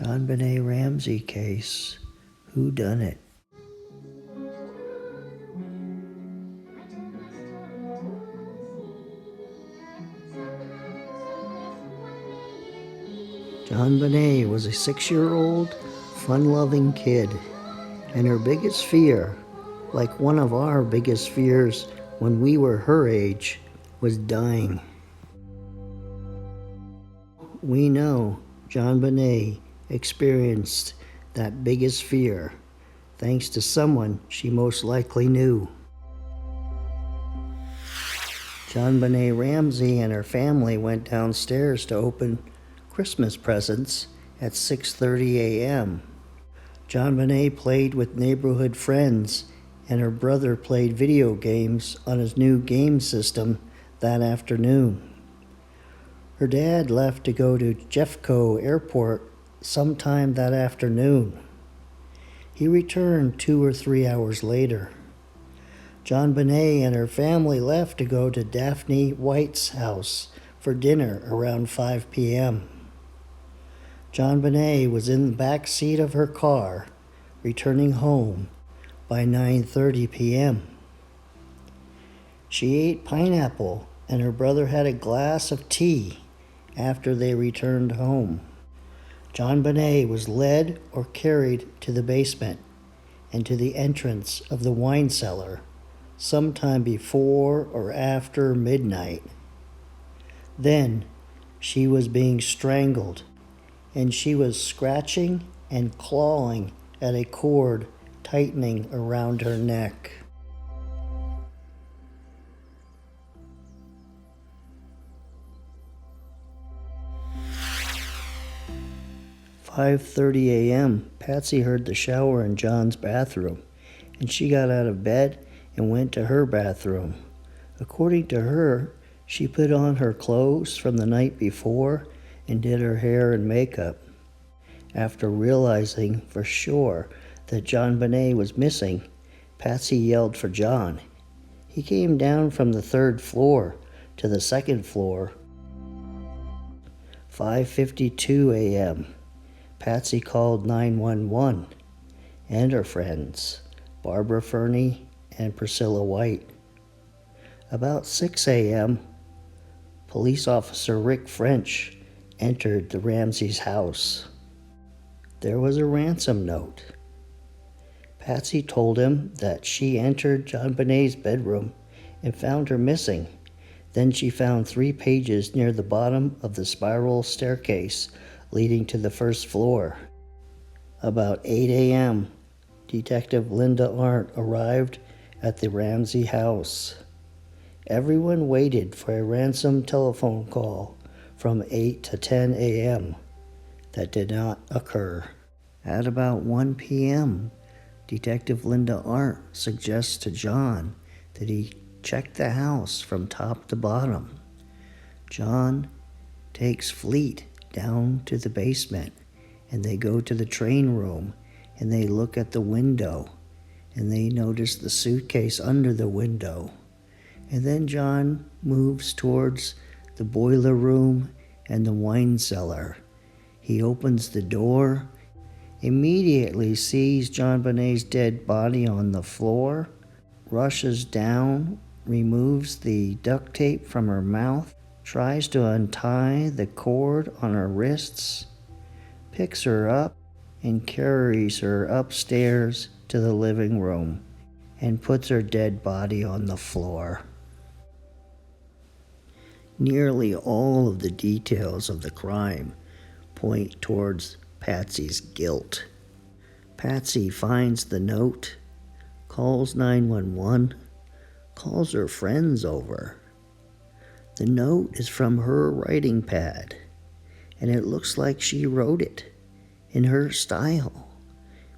JonBenet Ramsey case. Who done it? JonBenet was a 6-year-old, fun-loving kid, and her biggest fear, like one of our biggest fears when we were her age, was dying. We know JonBenet experienced that biggest fear thanks to someone she most likely knew. JonBenet Ramsey and her family went downstairs to open Christmas presents at 6:30 a.m. JonBenet played with neighborhood friends, and her brother played video games on his new game system that afternoon. Her dad left to go to Jeffco Airport sometime that afternoon. He returned 2 or 3 hours later. JonBenet and her family left to go to Daphne White's house for dinner around 5 p.m. JonBenet was in the back seat of her car, returning home by 9:30 p.m. She ate pineapple, and her brother had a glass of tea after they returned home. JonBenet was led or carried to the basement and to the entrance of the wine cellar sometime before or after midnight. Then she was being strangled, and she was scratching and clawing at a cord tightening around her neck. At 5:30 a.m., Patsy heard the shower in John's bathroom, and she got out of bed and went to her bathroom. According to her, she put on her clothes from the night before and did her hair and makeup. After realizing for sure that JonBenet was missing, Patsy yelled for John. He came down from the 3rd floor to the 2nd floor. 5:52 a.m., Patsy called 911 and her friends, Barbara Fernie and Priscilla White. About 6 a.m., police officer Rick French entered the Ramseys' house. There was a ransom note. Patsy told him that she entered JonBenet's bedroom and found her missing. Then she found 3 pages near the bottom of the spiral staircase leading to the 1st floor. About 8 a.m., Detective Linda Arndt arrived at the Ramsey house. Everyone waited for a ransom telephone call from 8 to 10 a.m. That did not occur. At about 1 p.m., Detective Linda Arndt suggests to John that he check the house from top to bottom. John takes Fleet down to the basement, and they go to the train room, and they look at the window, and they notice the suitcase under the window. And then John moves towards the boiler room and the wine cellar. He opens the door, immediately sees JonBenet's dead body on the floor, rushes down, removes the duct tape from her mouth, tries to untie the cord on her wrists, picks her up, and carries her upstairs to the living room and puts her dead body on the floor. Nearly all of the details of the crime point towards Patsy's guilt. Patsy finds the note, calls 911, calls her friends over. The note is from her writing pad, and it looks like she wrote it in her style.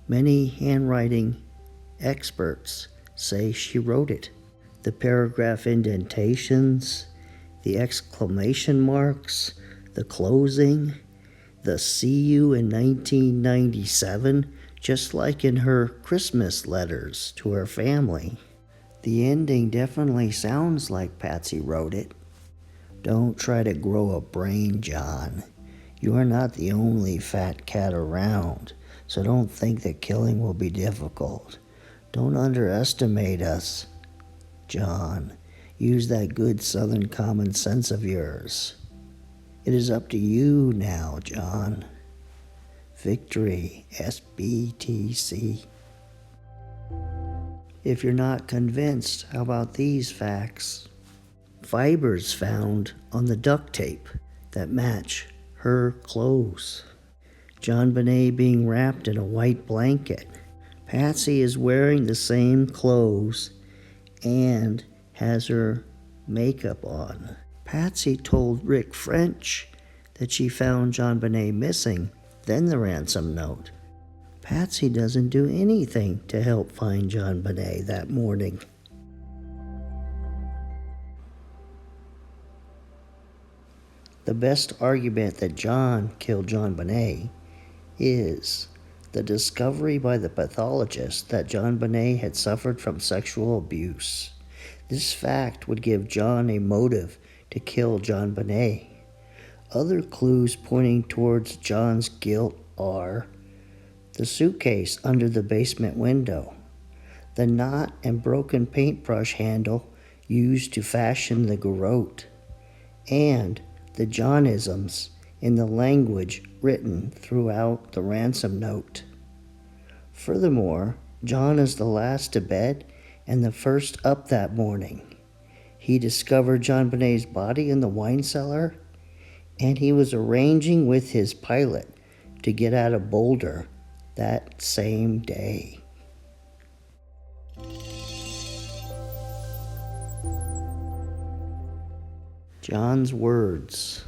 Many handwriting experts say she wrote it. The paragraph indentations, the exclamation marks, the closing, the "See you in 1997," just like in her Christmas letters to her family. The ending definitely sounds like Patsy wrote it. Don't try to grow a brain, John. You are not the only fat cat around, so don't think that killing will be difficult. Don't underestimate us, John. Use that good Southern common sense of yours. It is up to you now, John. Victory, SBTC. If you're not convinced, how about these facts? Fibers found on the duct tape that match her clothes. JonBenet being wrapped in a white blanket. Patsy is wearing the same clothes and has her makeup on. Patsy told Rick French that she found JonBenet missing, then the ransom note. Patsy doesn't do anything to help find JonBenet that morning. The best argument that John killed JonBenet is the discovery by the pathologist that JonBenet had suffered from sexual abuse. This fact would give John a motive to kill JonBenet. Other clues pointing towards John's guilt are the suitcase under the basement window, the knot and broken paintbrush handle used to fashion the garrote, and the Johnisms in the language written throughout the ransom note. Furthermore, John is the last to bed and the first up that morning. He discovered JonBenet's body in the wine cellar, and he was arranging with his pilot to get out of Boulder that same day. John's words.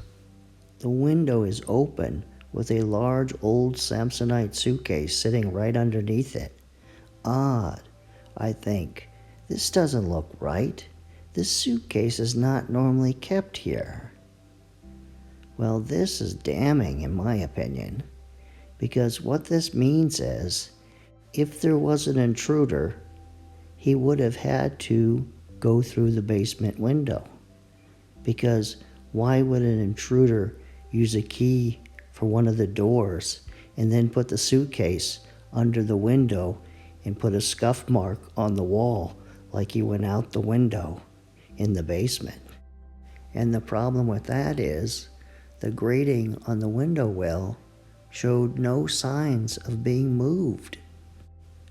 The window is open with a large old Samsonite suitcase sitting right underneath it. Odd, I think. This doesn't look right. This suitcase is not normally kept here. Well, this is damning in my opinion, because what this means is, if there was an intruder, he would have had to go through the basement window. Because why would an intruder use a key for one of the doors and then put the suitcase under the window and put a scuff mark on the wall like he went out the window in the basement? And the problem with that is the grating on the window well showed no signs of being moved.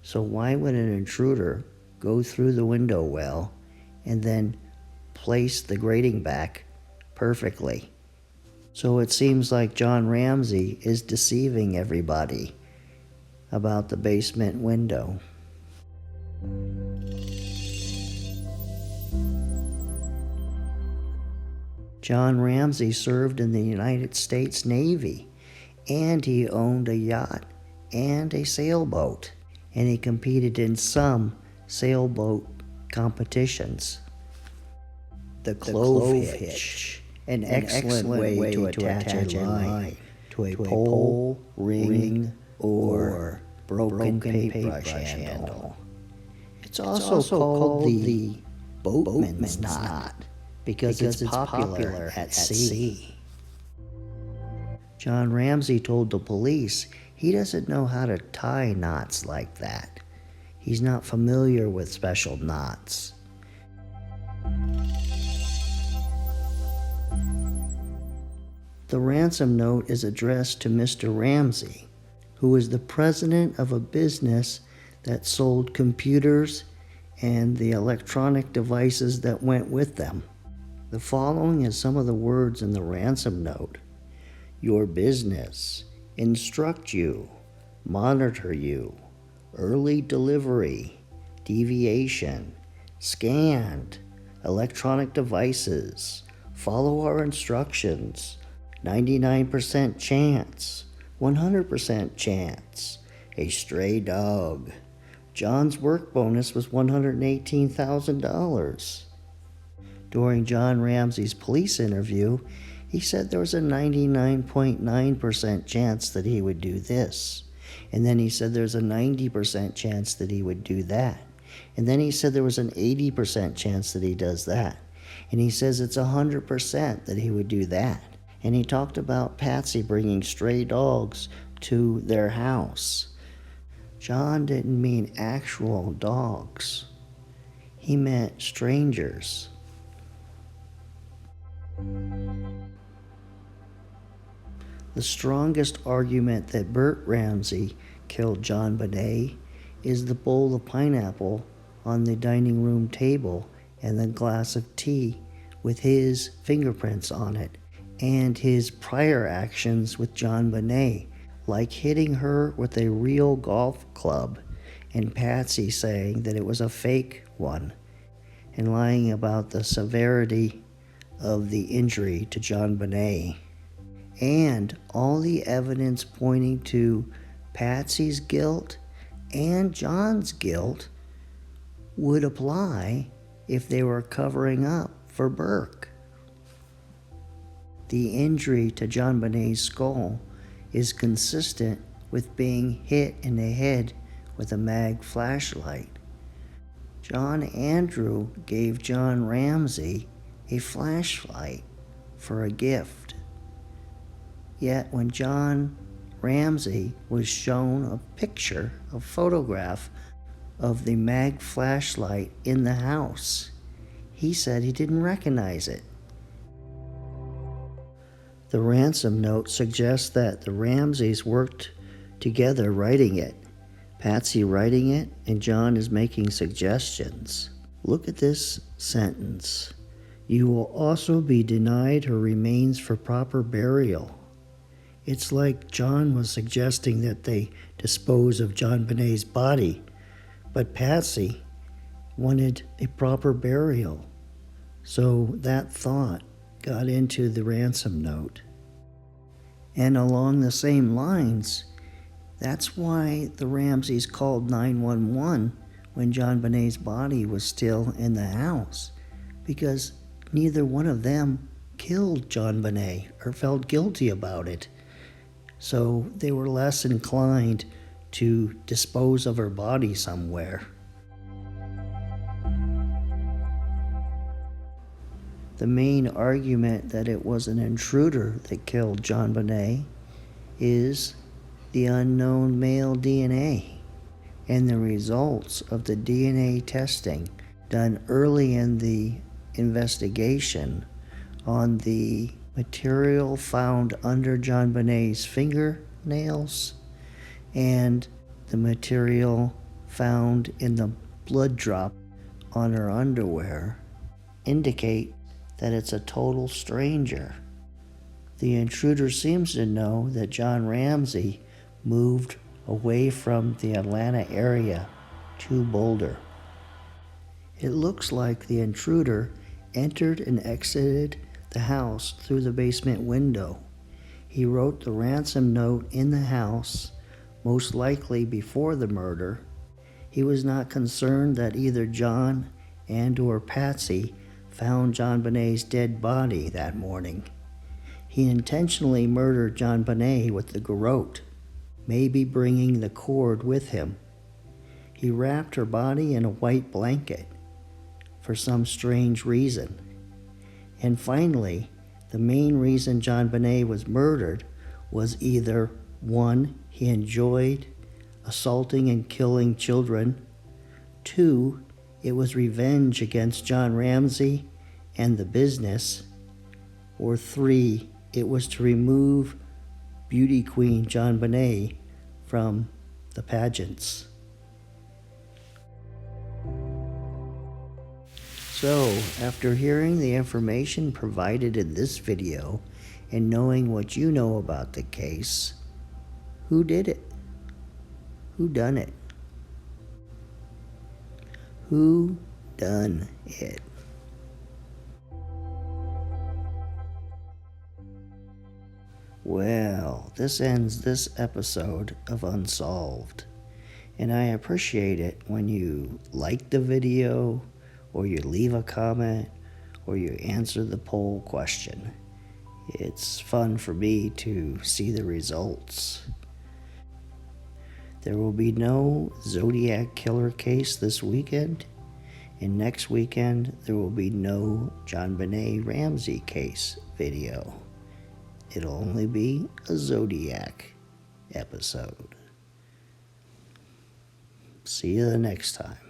So why would an intruder go through the window well and then place the grating back perfectly? So it seems like John Ramsey is deceiving everybody about the basement window. John Ramsey served in the United States Navy, and he owned a yacht and a sailboat, and he competed in some sailboat competitions. The clove hitch, an excellent way to attach a line to a pole, ring, or broken paintbrush handle. It's also called the boatman's knot because it's popular at sea. John Ramsey told the police he doesn't know how to tie knots like that. He's not familiar with special knots. The ransom note is addressed to Mr. Ramsey, who is the president of a business that sold computers and the electronic devices that went with them. The following is some of the words in the ransom note. Your business, instruct you, monitor you, early delivery, deviation, scanned, electronic devices, follow our instructions, 99% chance, 100% chance, a stray dog. John's work bonus was $118,000. During John Ramsey's police interview, he said there was a 99.9% chance that he would do this. And then he said there's a 90% chance that he would do that. And then he said there was an 80% chance that he does that. And he says it's 100% that he would do that. And he talked about Patsy bringing stray dogs to their house. John didn't mean actual dogs. He meant strangers. The strongest argument that Bert Ramsey killed JonBenet is the bowl of pineapple on the dining room table and the glass of tea with his fingerprints on it, and his prior actions with JonBenet, like hitting her with a real golf club and Patsy saying that it was a fake one, and lying about the severity of the injury to JonBenet. And all the evidence pointing to Patsy's guilt and John's guilt would apply if they were covering up for Burke. The injury to JonBenet's skull is consistent with being hit in the head with a mag flashlight. John Andrew gave John Ramsey a flashlight for a gift. Yet when John Ramsey was shown a photograph of the mag flashlight in the house, he said he didn't recognize it. The ransom note suggests that the Ramseys worked together writing it. Patsy writing it, and John is making suggestions. Look at this sentence. You will also be denied her remains for proper burial. It's like John was suggesting that they dispose of JonBenet's body, but Patsy wanted a proper burial. So that thought got into the ransom note. And along the same lines, that's why the Ramseys called 911 when JonBenet's body was still in the house, because neither one of them killed JonBenet or felt guilty about it. So they were less inclined to dispose of her body somewhere. The main argument that it was an intruder that killed JonBenet is the unknown male DNA and the results of the DNA testing done early in the investigation on the material found under JonBenet's fingernails and the material found in the blood drop on her underwear indicate that it's a total stranger. The intruder seems to know that John Ramsey moved away from the Atlanta area to Boulder. It looks like the intruder entered and exited the house through the basement window. He wrote the ransom note in the house, most likely before the murder. He was not concerned that either John and or Patsy found JonBenet's dead body that morning. He intentionally murdered JonBenet with the garrote, maybe bringing the cord with him. He wrapped her body in a white blanket for some strange reason. And finally, the main reason JonBenet was murdered was either 1, he enjoyed assaulting and killing children, 2, it was revenge against John Ramsey and the business, or 3, it was to remove beauty queen JonBenet from the pageants. So, after hearing the information provided in this video and knowing what you know about the case, who did it? Who done it? Who done it? Well, this ends this episode of Unsolved, and I appreciate it when you like the video, or you leave a comment, or you answer the poll question. It's fun for me to see the results. There will be no Zodiac Killer case this weekend, and next weekend there will be no JonBenet Ramsey case video. It'll only be a Zodiac episode. See you the next time.